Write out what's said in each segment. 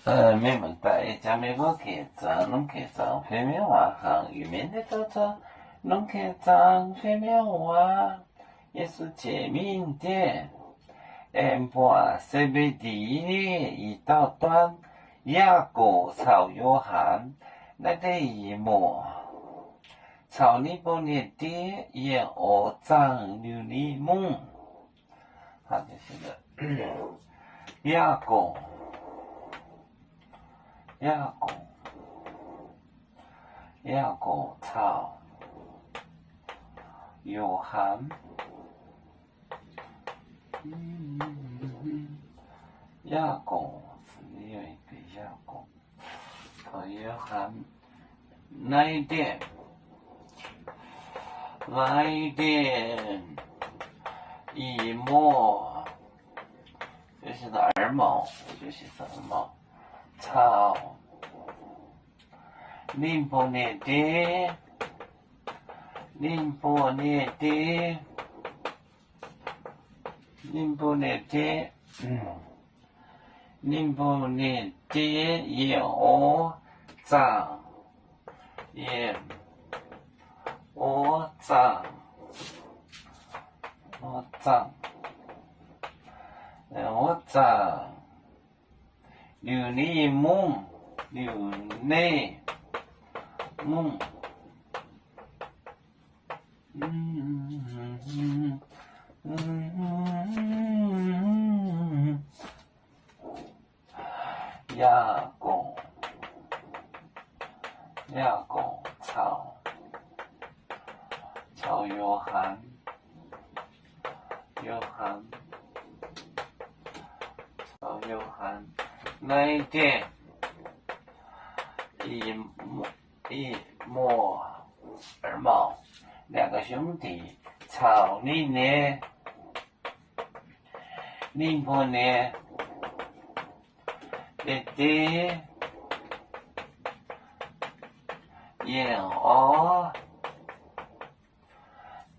没问题，将美国客栈，侬客栈飞面华航，玉面的车车，侬客栈飞面华，也是街名店。M8 CBD 一道端，雅果草约翰，那个一幕，草泥包的爹也鹅掌琉璃梦，好就是的，雅果。雅果草，约翰，雅果是有一个雅果，约翰，来电，一模，这是耳毛，草。宁波的爹，宁波的爹，宁波的爹有脏，鹅掌，琉璃梦，雅果草约翰，来电，一模二毛，两个兄弟，草泥呢，宁波呢，爹爹，燕鹅，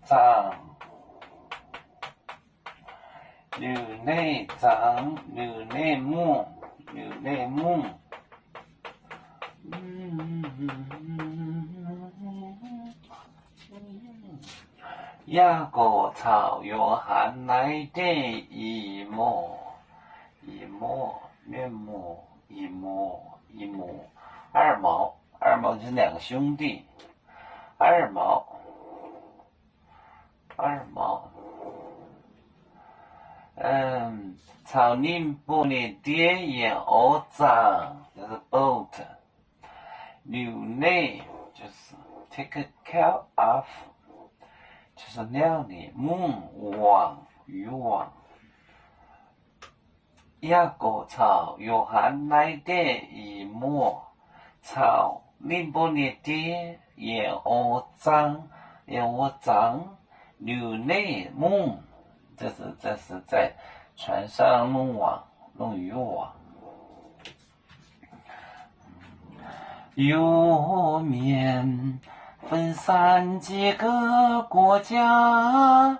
掌，牛内掌，牛内木。雅果草约翰来电一模，面膜，二毛就是两个兄弟，二毛，草宁波的爹也鹅掌，就是 boat， 牛内就是 take care of， 就是料理，渔网，雅果草约翰来电一模，草宁波的爹也鹅掌，牛内梦，这是在船上弄渔网，右面分散几个国家，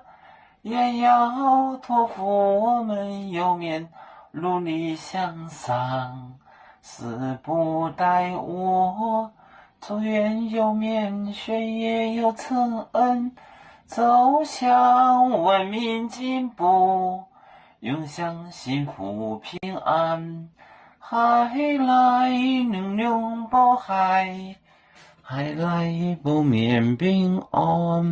也要托付我们右面努力向上，死不待我，祝愿右面学业有成恩，走向文明进步，永享幸福平安。海来能量保海，海来不免平安。